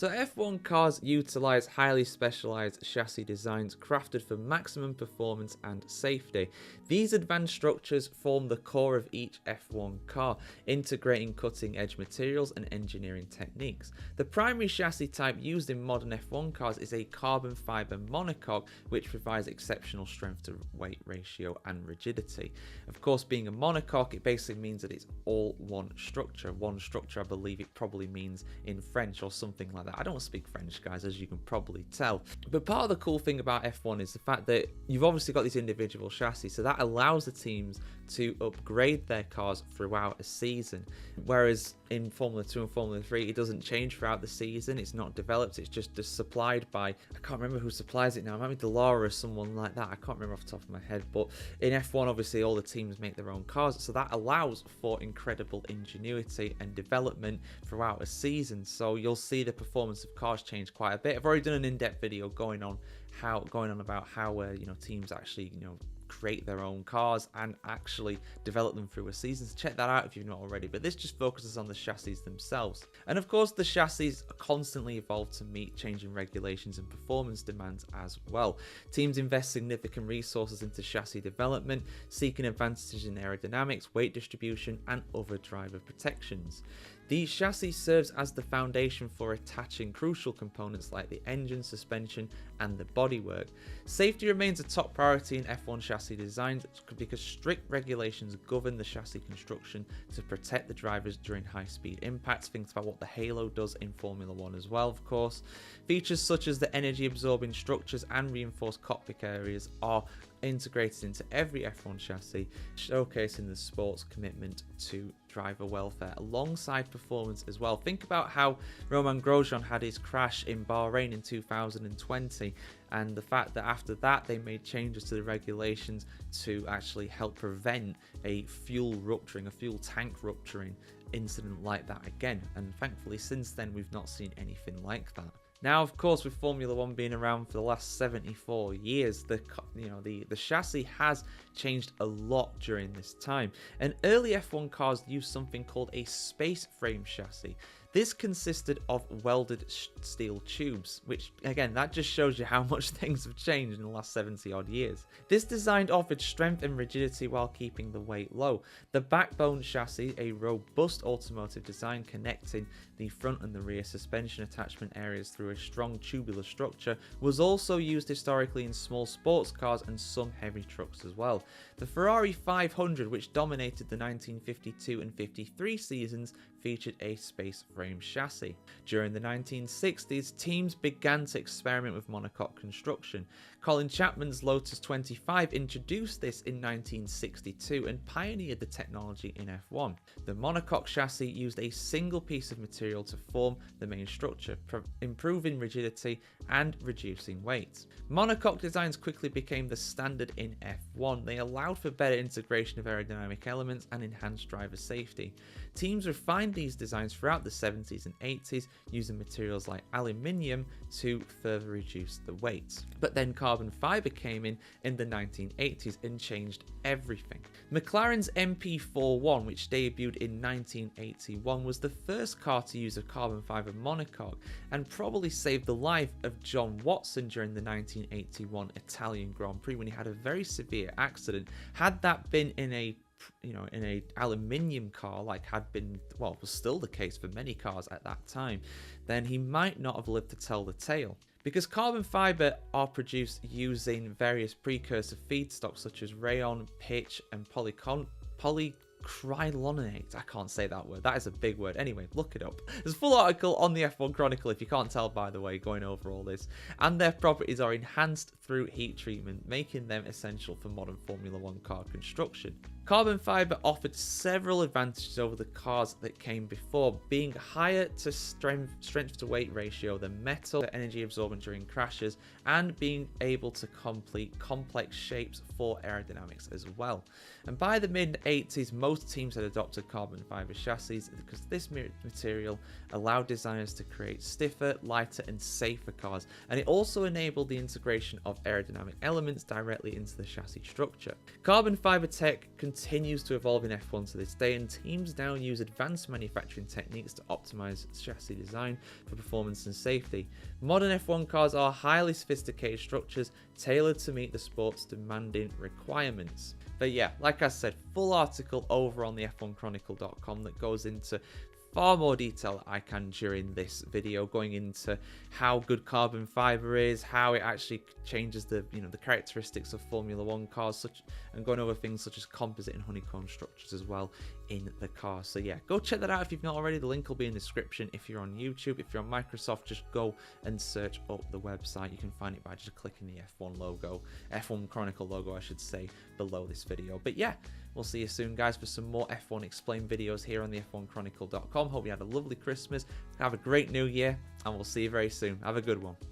So F1 cars utilize highly specialized chassis designs crafted for maximum performance and safety. These advanced structures form the core of each F1 car, integrating cutting-edge materials and engineering techniques. The primary chassis type used in modern F1 cars is a carbon fiber monocoque, which provides exceptional strength to weight ratio and rigidity. Of course, being a monocoque, it basically means that it's all one structure. One structure, I believe it probably means in French or something like that. I don't speak French, guys, as you can probably tell. But part of the cool thing about F1 is the fact that you've obviously got these individual chassis, so that allows the teams to upgrade their cars throughout a season. Whereas in Formula 2 and Formula 3, it doesn't change throughout the season. It's not developed. It's just supplied by, I can't remember who supplies it now. It might be Delara or someone like that. I can't remember off the top of my head. But in F1, obviously, all the teams make their own cars. So that allows for incredible ingenuity and development throughout a season. So you'll see the performance of cars change quite a bit. I've already done an in-depth video going on about how teams actually create their own cars and actually develop them through a season. So check that out if you've not already, but this just focuses on the chassis themselves. And of course, the chassis constantly evolve to meet changing regulations and performance demands as well. Teams invest significant resources into chassis development, seeking advantages in aerodynamics, weight distribution, and other driver protections. The chassis serves as the foundation for attaching crucial components like the engine, suspension, and the bodywork. Safety remains a top priority in F1 chassis designs because strict regulations govern the chassis construction to protect the drivers during high-speed impacts. Think about what the Halo does in Formula 1 as well, of course. Features such as the energy-absorbing structures and reinforced cockpit areas are integrated into every F1 chassis, showcasing the sport's commitment to driver welfare alongside performance as well. Think about how Romain Grosjean had his crash in Bahrain in 2020, and the fact that after that they made changes to the regulations to actually help prevent a fuel tank rupturing incident like that again. And thankfully since then we've not seen anything like that. Now, of course, with Formula 1 being around for the last 74 years, the chassis has changed a lot during this time. And early F1 cars used something called a space frame chassis. This consisted of welded steel tubes, which again, that just shows you how much things have changed in the last 70 odd years. This design offered strength and rigidity while keeping the weight low. The backbone chassis, a robust automotive design connecting the front and the rear suspension attachment areas through a strong tubular structure, was also used historically in small sports cars and some heavy trucks as well. The Ferrari 500, which dominated the 1952 and 53 seasons, featured a space frame chassis. During the 1960s, teams began to experiment with monocoque construction. Colin Chapman's Lotus 25 introduced this in 1962 and pioneered the technology in F1. The monocoque chassis used a single piece of material to form the main structure, improving rigidity and reducing weight. Monocoque designs quickly became the standard in F1. They allowed for better integration of aerodynamic elements and enhanced driver safety. Teams refined these designs throughout the 70s and 80s using materials like aluminium to further reduce the weight. But then carbon fiber came in the 1980s and changed everything. McLaren's MP41, which debuted in 1981, was the first car to use a carbon fiber monocoque and probably saved the life of John Watson during the 1981 Italian Grand Prix when he had a very severe accident. Had that been in a aluminium car, like was still the case for many cars at that time, then he might not have lived to tell the tale. Because carbon fiber are produced using various precursor feedstocks such as rayon, pitch, and polycrylonate. I can't say that word. That is a big word. Anyway, look it up. There's a full article on the F1 Chronicle, if you can't tell by the way, going over all this. And their properties are enhanced through heat treatment, making them essential for modern Formula 1 car construction. Carbon fiber offered several advantages over the cars that came before, being higher to strength to weight ratio than metal, energy absorbent during crashes, and being able to complete complex shapes for aerodynamics as well. And by the mid-80s, most teams had adopted carbon fiber chassis because this material allowed designers to create stiffer, lighter, and safer cars, and it also enabled the integration of aerodynamic elements directly into the chassis structure. Carbon fiber tech continues to evolve in F1 to this day, and teams now use advanced manufacturing techniques to optimize chassis design for performance and safety. Modern F1 cars are highly sophisticated structures tailored to meet the sport's demanding requirements. But yeah, like I said, full article over on the F1Chronicle.com that goes into far more detail I can during this video, going into how good carbon fiber is, how it actually changes the the characteristics of Formula 1 cars, and going over things such as composite and honeycomb structures as well in the car. So yeah, go check that out if you've not already. The link will be in the description. If you're on YouTube, if you're on Microsoft, just go and search up the website. You can find it by just clicking the F1 logo, F1 Chronicle logo I should say, below this video. But yeah, we'll see you soon, guys, for some more F1 Explained videos here on the F1Chronicle.com. Hope you had a lovely Christmas, have a great new year, and we'll see you very soon. Have a good one.